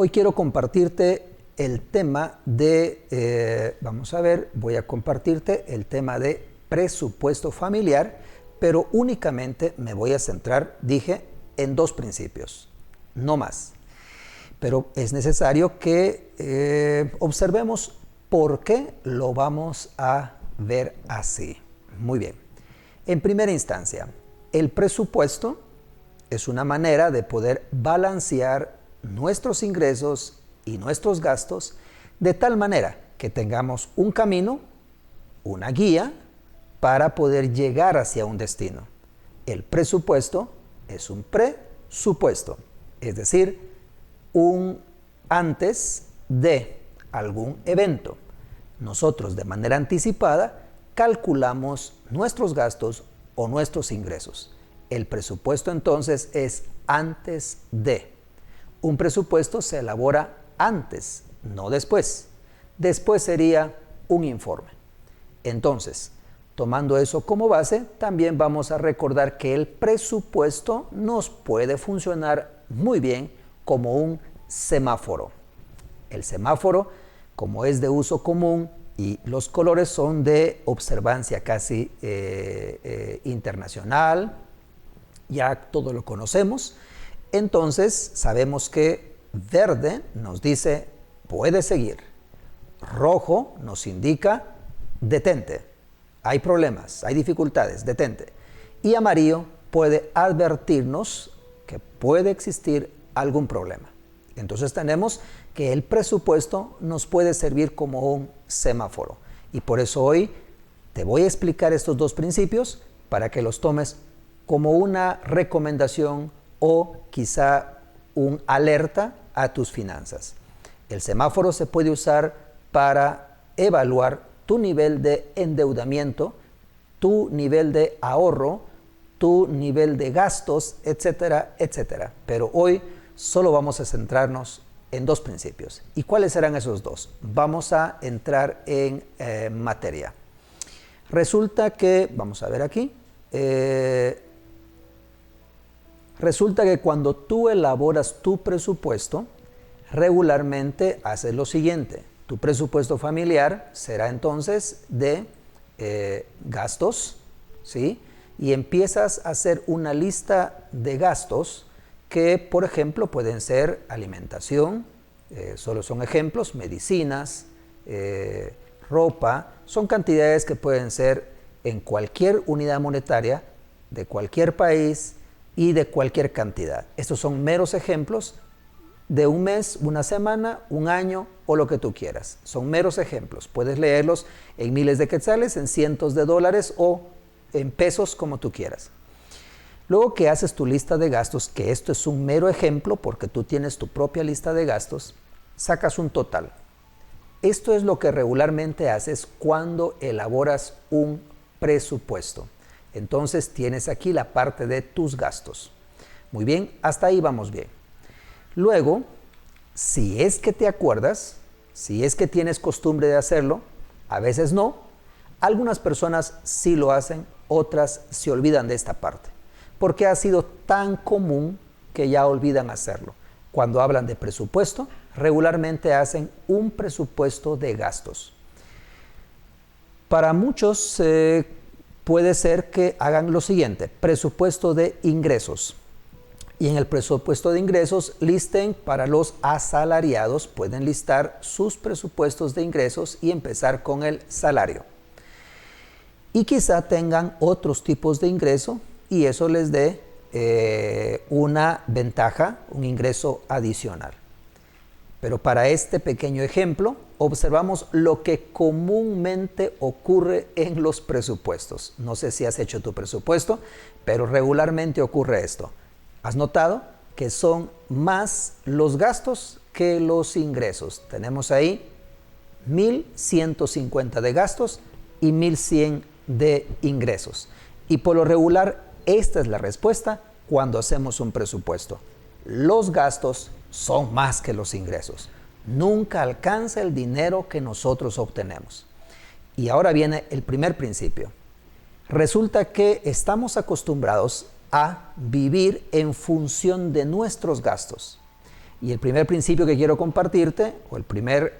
Hoy quiero compartirte el tema de, voy a compartirte el tema de presupuesto familiar, pero únicamente me voy a centrar, dije, en dos principios, no más. Pero es necesario que observemos por qué lo vamos a ver así. Muy bien. En primera instancia, el presupuesto es una manera de poder balancear nuestros ingresos y nuestros gastos de tal manera que tengamos un camino, una guía para poder llegar hacia un destino. El presupuesto es un presupuesto, es decir, un antes de algún evento. Nosotros de manera anticipada calculamos nuestros gastos o nuestros ingresos. El presupuesto entonces es antes de. Un presupuesto se elabora antes, no después. Después sería un informe. Entonces, tomando eso como base, también vamos a recordar que el presupuesto nos puede funcionar muy bien como un semáforo. El semáforo, como es de uso común y los colores son de observancia casi internacional, ya todo lo conocemos, entonces sabemos que verde nos dice puede seguir, rojo nos indica detente, hay problemas, hay dificultades, detente, y amarillo puede advertirnos que puede existir algún problema. Entonces tenemos que el presupuesto nos puede servir como un semáforo y por eso hoy te voy a explicar estos dos principios para que los tomes como una recomendación o quizá un alerta a tus finanzas. El semáforo se puede usar para evaluar tu nivel de endeudamiento, tu nivel de ahorro, tu nivel de gastos, etcétera, etcétera. Pero hoy solo vamos a centrarnos en dos principios. ¿Y cuáles serán esos dos? Vamos a entrar en materia. Resulta que, vamos a ver aquí, resulta que cuando tú elaboras tu presupuesto, regularmente haces lo siguiente. Tu presupuesto familiar será entonces de gastos, ¿sí? Y empiezas a hacer una lista de gastos que, por ejemplo, pueden ser alimentación, solo son ejemplos, medicinas, ropa, son cantidades que pueden ser en cualquier unidad monetaria, de cualquier país y de cualquier cantidad. Estos son meros ejemplos de un mes, una semana, un año o lo que tú quieras. Son meros ejemplos. Puedes leerlos en miles de quetzales, en cientos de dólares o en pesos, como tú quieras. Luego que haces tu lista de gastos, que esto es un mero ejemplo porque tú tienes tu propia lista de gastos, sacas un total. Esto es lo que regularmente haces cuando elaboras un presupuesto. Entonces tienes aquí la parte de tus gastos. Muy bien, hasta ahí vamos bien. Luego, si es que te acuerdas, si es que tienes costumbre de hacerlo, a veces no, algunas personas sí lo hacen, otras se olvidan de esta parte, porque ha sido tan común que ya olvidan hacerlo. Cuando hablan de presupuesto, regularmente hacen un presupuesto de gastos. Para muchos puede ser que hagan lo siguiente, presupuesto de ingresos. Y en el presupuesto de ingresos listen para los asalariados, pueden listar sus presupuestos de ingresos y empezar con el salario. Y quizá tengan otros tipos de ingreso y eso les dé una ventaja, un ingreso adicional. Pero para este pequeño ejemplo, observamos lo que comúnmente ocurre en los presupuestos. No sé si has hecho tu presupuesto, pero regularmente ocurre esto. ¿Has notado que son más los gastos que los ingresos? Tenemos ahí 1.150 de gastos y 1.100 de ingresos. Y por lo regular, esta es la respuesta cuando hacemos un presupuesto. Los gastos son más que los ingresos. Nunca alcanza el dinero que nosotros obtenemos. Y ahora viene el primer principio. Resulta que estamos acostumbrados a vivir en función de nuestros gastos. Y el primer principio que quiero compartirte, o el primer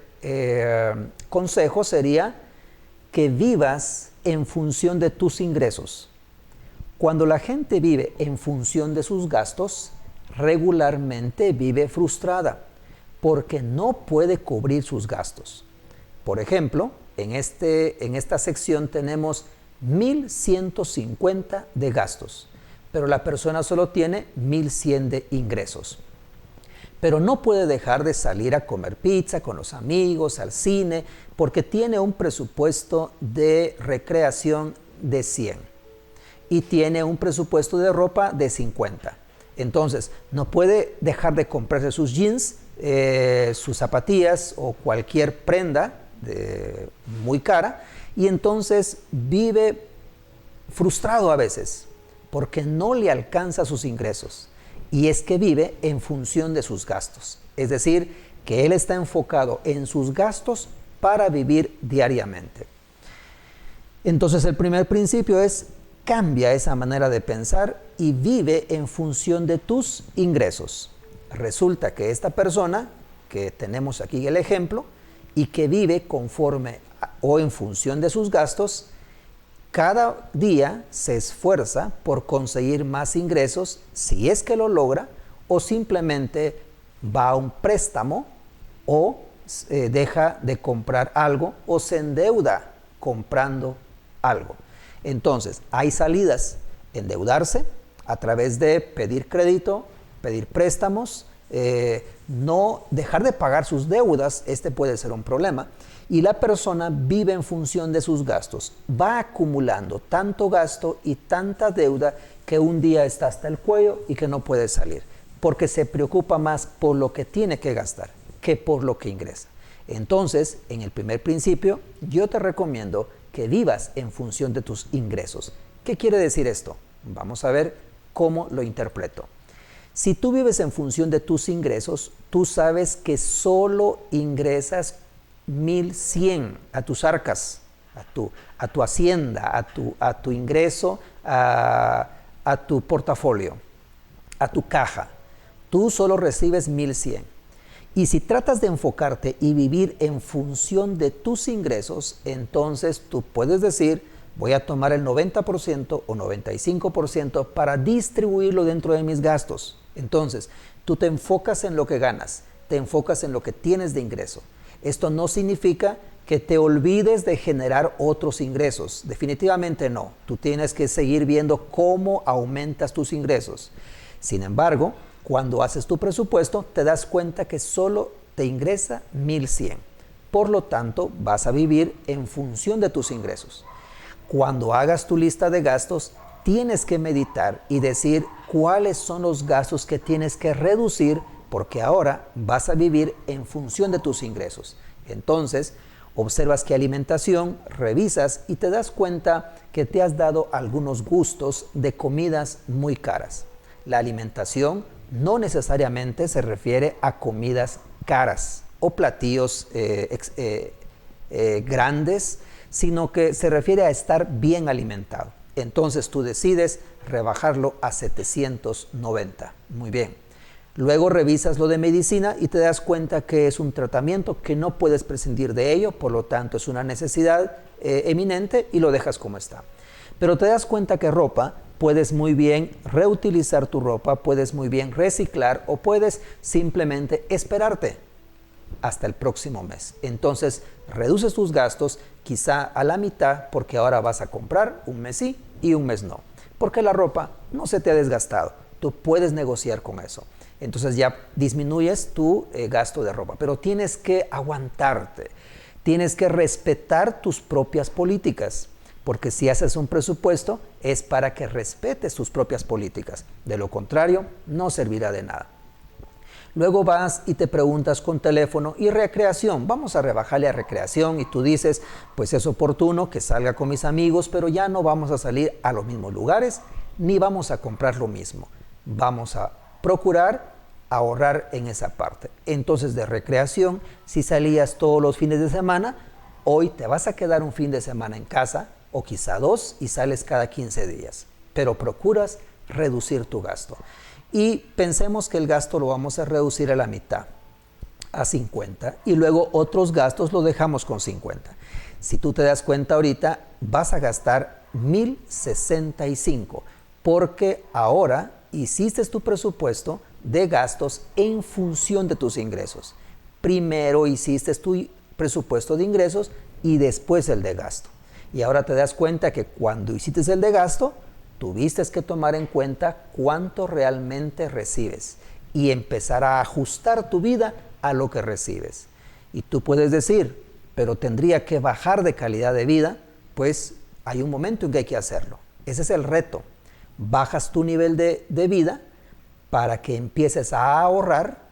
consejo sería que vivas en función de tus ingresos. Cuando la gente vive en función de sus gastos, regularmente vive frustrada porque no puede cubrir sus gastos. Por ejemplo, en esta sección tenemos 1.150 de gastos, pero la persona solo tiene 1.100 de ingresos. Pero no puede dejar de salir a comer pizza con los amigos, al cine, porque tiene un presupuesto de recreación de 100 y tiene un presupuesto de ropa de 50. Entonces, no puede dejar de comprarse sus jeans, sus zapatillas o cualquier prenda muy cara, y entonces vive frustrado a veces porque no le alcanza sus ingresos. Y es que vive en función de sus gastos. Es decir, que él está enfocado en sus gastos para vivir diariamente. Entonces el primer principio es: cambia esa manera de pensar y vive en función de tus ingresos. Resulta que esta persona, que tenemos aquí el ejemplo, y que vive conforme o en función de sus gastos, cada día se esfuerza por conseguir más ingresos, si es que lo logra, o simplemente va a un préstamo o deja de comprar algo o se endeuda comprando algo. Entonces, hay salidas: endeudarse a través de pedir crédito, pedir préstamos, no dejar de pagar sus deudas. Este puede ser un problema. Y la persona vive en función de sus gastos. Va acumulando tanto gasto y tanta deuda que un día está hasta el cuello y que no puede salir, porque se preocupa más por lo que tiene que gastar que por lo que ingresa. Entonces, en el primer principio, yo te recomiendo que vivas en función de tus ingresos. ¿Qué quiere decir esto? Vamos a ver cómo lo interpreto. Si tú vives en función de tus ingresos, tú sabes que solo ingresas 1.100 a tus arcas, a tu hacienda, a tu ingreso, a tu portafolio, a tu caja. Tú solo recibes 1.100. Y si tratas de enfocarte y vivir en función de tus ingresos, entonces tú puedes decir: voy a tomar el 90% o 95% para distribuirlo dentro de mis gastos. Entonces, tú te enfocas en lo que ganas, te enfocas en lo que tienes de ingreso. Esto no significa que te olvides de generar otros ingresos. Definitivamente no. Tú tienes que seguir viendo cómo aumentas tus ingresos. Sin embargo, cuando haces tu presupuesto, te das cuenta que solo te ingresa 1.100. Por lo tanto, vas a vivir en función de tus ingresos. Cuando hagas tu lista de gastos, tienes que meditar y decir cuáles son los gastos que tienes que reducir, porque ahora vas a vivir en función de tus ingresos. Entonces, observas qué alimentación, revisas y te das cuenta que te has dado algunos gustos de comidas muy caras. La alimentación no necesariamente se refiere a comidas caras o platillos grandes, sino que se refiere a estar bien alimentado. Entonces tú decides rebajarlo a 790. Muy bien. Luego revisas lo de medicina y te das cuenta que es un tratamiento que no puedes prescindir de ello, por lo tanto es una necesidad eminente y lo dejas como está. Pero te das cuenta que ropa, puedes muy bien reutilizar tu ropa, puedes muy bien reciclar o puedes simplemente esperarte hasta el próximo mes. Entonces reduces tus gastos quizá a la mitad, porque ahora vas a comprar un mes sí y un mes no, porque la ropa no se te ha desgastado. Tú puedes negociar con eso. Entonces ya disminuyes tu gasto de ropa, pero tienes que aguantarte, tienes que respetar tus propias políticas, porque si haces un presupuesto es para que respetes tus propias políticas. De lo contrario, no servirá de nada. Luego vas y te preguntas con teléfono: ¿y recreación? Vamos a rebajarle a recreación, y tú dices: pues es oportuno que salga con mis amigos, pero ya no vamos a salir a los mismos lugares, ni vamos a comprar lo mismo. Vamos a procurar ahorrar en esa parte. Entonces, de recreación, si salías todos los fines de semana, hoy te vas a quedar un fin de semana en casa, o quizá 2, y sales cada 15 días. Pero procuras reducir tu gasto. y pensemos que el gasto lo vamos a reducir a la mitad, a 50, y luego otros gastos lo dejamos con 50. Si tú te das cuenta ahorita, vas a gastar 1,065, porque ahora hiciste tu presupuesto de gastos en función de tus ingresos. Primero hiciste tu presupuesto de ingresos y después el de gasto. Y ahora te das cuenta que cuando hiciste el de gasto, tuviste que tomar en cuenta cuánto realmente recibes y empezar a ajustar tu vida a lo que recibes. Y tú puedes decir, pero tendría que bajar de calidad de vida. Pues hay un momento en que hay que hacerlo. Ese es el reto. Bajas tu nivel de vida para que empieces a ahorrar,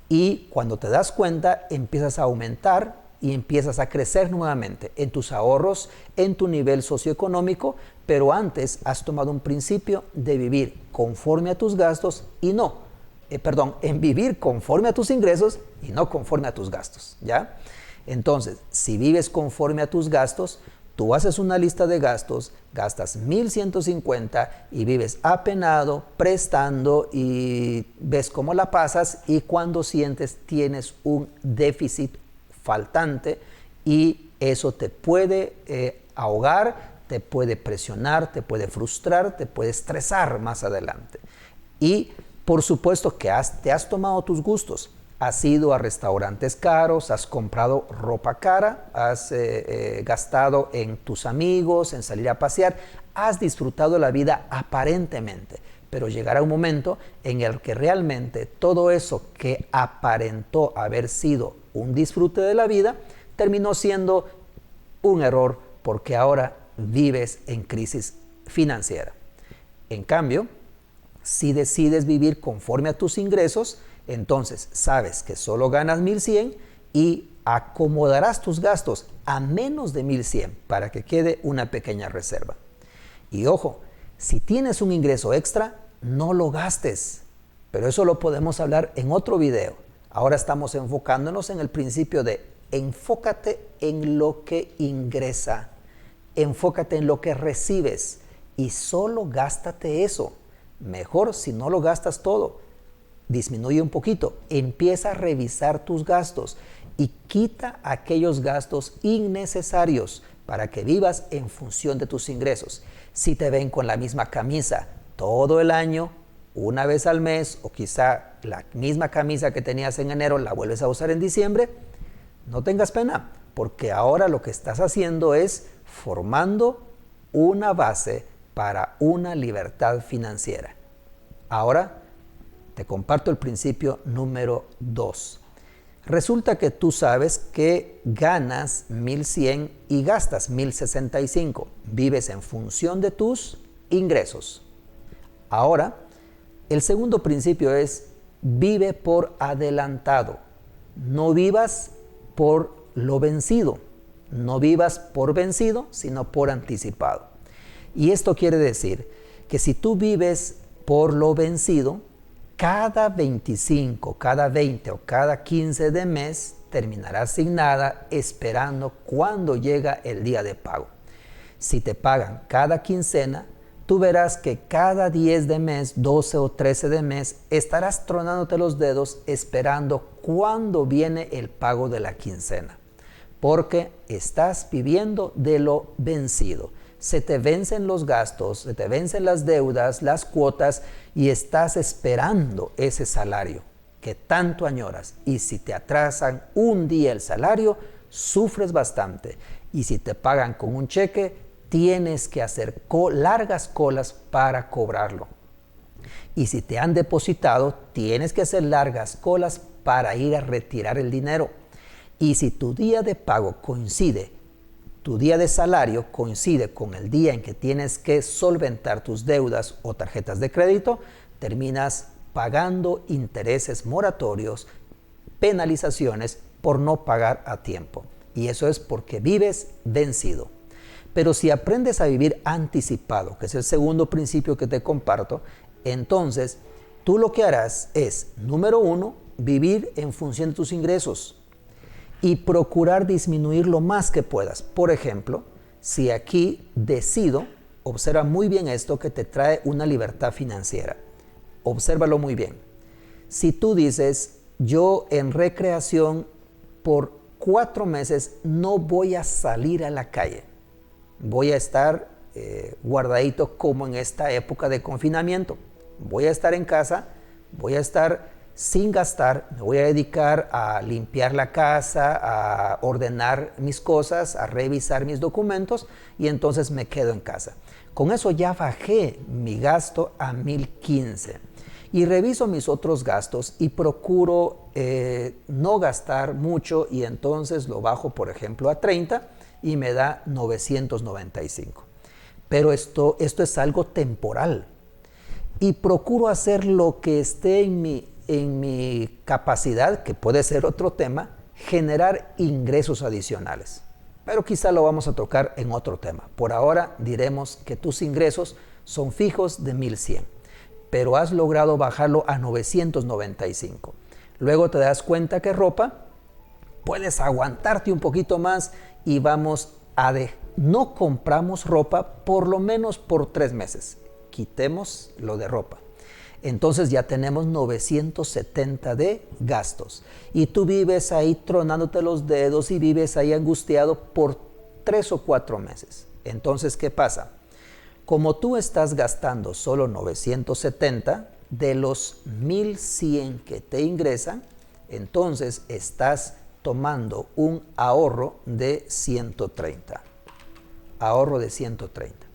y cuando te das cuenta empiezas a aumentar y empiezas a crecer nuevamente en tus ahorros, en tu nivel socioeconómico, pero antes has tomado un principio de vivir conforme a tus gastos y no, en vivir conforme a tus ingresos y no conforme a tus gastos, ¿ya? Entonces, si vives conforme a tus gastos, tú haces una lista de gastos, gastas 1,150 y vives apenado, prestando, y ves cómo la pasas, y cuando sientes tienes un déficit faltante, y eso te puede ahogar, te puede presionar, te puede frustrar, te puede estresar más adelante. Y por supuesto que te has tomado tus gustos. Has ido a restaurantes caros, has comprado ropa cara, has gastado en tus amigos, en salir a pasear, has disfrutado la vida aparentemente, pero llegará un momento en el que realmente todo eso que aparentó haber sido un disfrute de la vida, terminó siendo un error, porque ahora vives en crisis financiera. En cambio, si decides vivir conforme a tus ingresos, entonces sabes que solo ganas 1,100 y acomodarás tus gastos a menos de 1,100 para que quede una pequeña reserva. Y ojo, si tienes un ingreso extra, no lo gastes, pero eso lo podemos hablar en otro video. Ahora estamos enfocándonos en el principio de enfócate en lo que ingresa, enfócate en lo que recibes y solo gástate eso. Mejor si no lo gastas todo. Disminuye un poquito, empieza a revisar tus gastos y quita aquellos gastos innecesarios para que vivas en función de tus ingresos. Si te ven con la misma camisa todo el año, una vez al mes, o quizá la misma camisa que tenías en enero la vuelves a usar en diciembre, no tengas pena, porque ahora lo que estás haciendo es formando una base para una libertad financiera. Ahora te comparto el principio número 2. Resulta que tú sabes que ganas 1,100 y gastas 1,065. Vives en función de tus ingresos. Ahora, el segundo principio es vive por adelantado. No vivas por lo vencido. No vivas por vencido, sino por anticipado. Y esto quiere decir que si tú vives por lo vencido, cada 25, cada 20 o cada 15 de mes terminará asignada esperando cuando llega el día de pago. Si te pagan cada quincena, tú verás que cada 10 de mes, 12 o 13 de mes, estarás tronándote los dedos esperando cuándo viene el pago de la quincena, porque estás viviendo de lo vencido. Se te vencen los gastos, se te vencen las deudas, las cuotas, y estás esperando ese salario que tanto añoras. Y si te atrasan un día el salario, sufres bastante. Y si te pagan con un cheque, tienes que hacer largas colas para cobrarlo. Y si te han depositado, tienes que hacer largas colas para ir a retirar el dinero. Y si tu día de pago tu día de salario coincide con el día en que tienes que solventar tus deudas o tarjetas de crédito, terminas pagando intereses moratorios, penalizaciones por no pagar a tiempo. Y eso es porque vives vencido. Pero si aprendes a vivir anticipado, que es el segundo principio que te comparto, entonces tú lo que harás es, número 1, vivir en función de tus ingresos y procurar disminuir lo más que puedas. Por ejemplo, si aquí decido, observa muy bien esto que te trae una libertad financiera. obsérvalo muy bien. Si tú dices, yo en recreación por 4 meses no voy a salir a la calle, voy a estar guardadito como en esta época de confinamiento, voy a estar en casa, voy a estar sin gastar, me voy a dedicar a limpiar la casa, a ordenar mis cosas, a revisar mis documentos y entonces me quedo en casa. Con eso ya bajé mi gasto a 1,015 y reviso mis otros gastos y procuro no gastar mucho y entonces lo bajo, por ejemplo, a 30 y me da 995. Pero esto es algo temporal y procuro hacer lo que esté en mi capacidad, que puede ser otro tema, generar ingresos adicionales. Pero quizá lo vamos a tocar en otro tema. Por ahora diremos que tus ingresos son fijos de 1,100, pero has logrado bajarlo a 995. Luego te das cuenta que ropa, puedes aguantarte un poquito más y vamos a no compramos ropa por lo menos por 3 meses. Quitemos lo de ropa. Entonces ya tenemos 970 de gastos. Y tú vives ahí tronándote los dedos y vives ahí angustiado por 3 o 4 meses. Entonces, ¿qué pasa? Como tú estás gastando solo 970 de los 1,100 que te ingresan, entonces estás tomando un ahorro de 130. Ahorro de 130.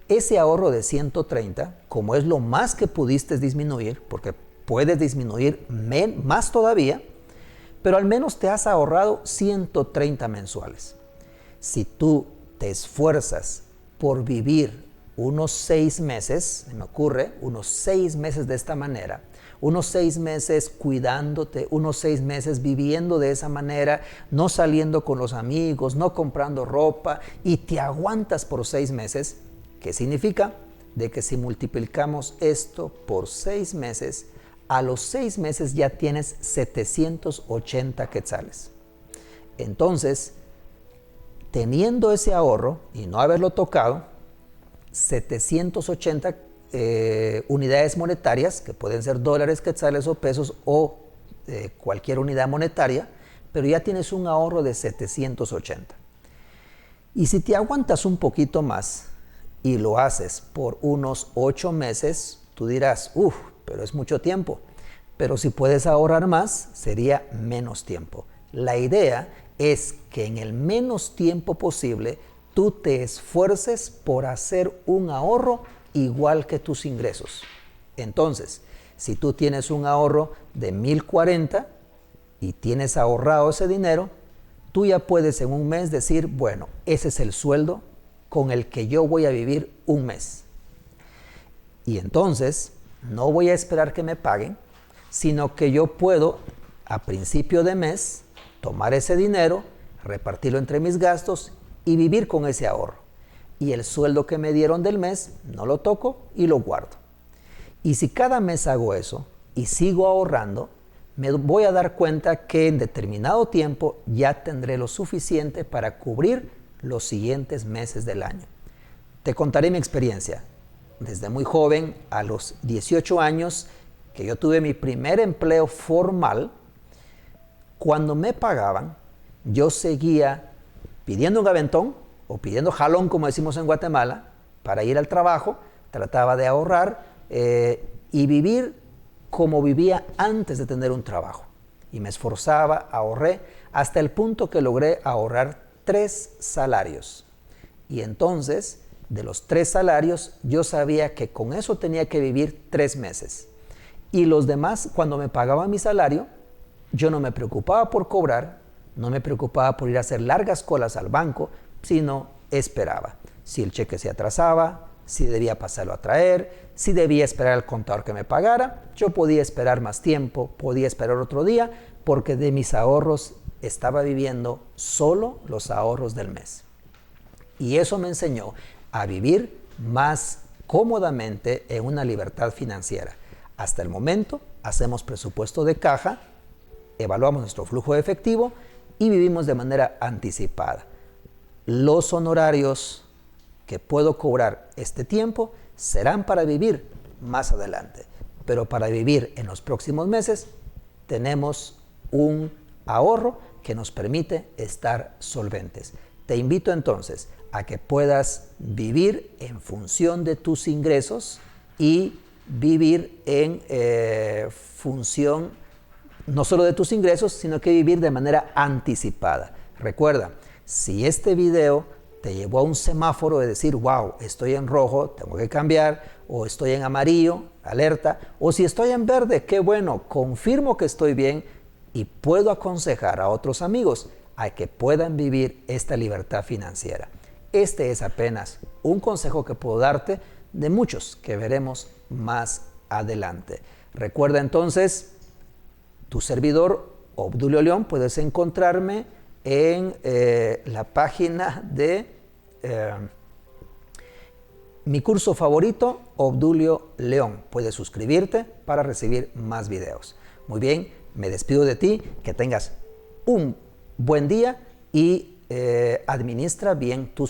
Ese ahorro de 130, como es lo más que pudiste disminuir, porque puedes disminuir más todavía, pero al menos te has ahorrado 130 mensuales. Si tú te esfuerzas por vivir unos 6 meses, se me ocurre, unos 6 meses de esta manera, unos 6 meses cuidándote, unos 6 meses viviendo de esa manera, no saliendo con los amigos, no comprando ropa, y te aguantas por 6 meses, ¿qué significa? De que si multiplicamos esto por 6 meses, a los 6 meses ya tienes 780 quetzales. Entonces, teniendo ese ahorro y no haberlo tocado, 780 unidades monetarias, que pueden ser dólares, quetzales o pesos o cualquier unidad monetaria, pero ya tienes un ahorro de 780. Y si te aguantas un poquito más y lo haces por unos 8 meses, tú dirás, pero es mucho tiempo. Pero si puedes ahorrar más, sería menos tiempo. La idea es que en el menos tiempo posible, tú te esfuerces por hacer un ahorro igual que tus ingresos. Entonces, si tú tienes un ahorro de 1,040 y tienes ahorrado ese dinero, tú ya puedes en un mes decir, bueno, ese es el sueldo con el que yo voy a vivir un mes. Y entonces, no voy a esperar que me paguen, sino que yo puedo, a principio de mes, tomar ese dinero, repartirlo entre mis gastos y vivir con ese ahorro. Y el sueldo que me dieron del mes, no lo toco y lo guardo. Y si cada mes hago eso y sigo ahorrando, me voy a dar cuenta que en determinado tiempo ya tendré lo suficiente para cubrir los siguientes meses del año. Te contaré mi experiencia. Desde muy joven, a los 18 años, que yo tuve mi primer empleo formal, cuando me pagaban, yo seguía pidiendo un aventón o pidiendo jalón, como decimos en Guatemala, para ir al trabajo. Trataba de ahorrar y vivir como vivía antes de tener un trabajo. Y me esforzaba, ahorré, hasta el punto que logré ahorrar 3 salarios. Y entonces, de los 3 salarios, yo sabía que con eso tenía que vivir 3 meses. Y los demás, cuando me pagaban mi salario, yo no me preocupaba por cobrar, no me preocupaba por ir a hacer largas colas al banco, sino esperaba. Si el cheque se atrasaba, si debía pasarlo a traer, si debía esperar al contador que me pagara, yo podía esperar más tiempo, podía esperar otro día, porque de mis ahorros estaba viviendo solo los ahorros del mes. Y eso me enseñó a vivir más cómodamente en una libertad financiera. Hasta el momento hacemos presupuesto de caja, evaluamos nuestro flujo de efectivo y vivimos de manera anticipada. Los honorarios que puedo cobrar este tiempo serán para vivir más adelante. pero para vivir en los próximos meses tenemos un ahorro que nos permite estar solventes. Te invito entonces a que puedas vivir en función de tus ingresos y vivir en función no solo de tus ingresos, sino que vivir de manera anticipada. Recuerda, si este video te llevó a un semáforo de decir, wow, estoy en rojo, tengo que cambiar, o estoy en amarillo, alerta, o si estoy en verde, qué bueno, confirmo que estoy bien y puedo aconsejar a otros amigos a que puedan vivir esta libertad financiera. Este es apenas un consejo que puedo darte de muchos que veremos más adelante. Recuerda entonces, tu servidor Obdulio León, puedes encontrarme en la página de mi curso favorito, Obdulio León. Puedes suscribirte para recibir más videos. Muy bien, me despido de ti, que tengas un buen día y administra bien tus finanzas.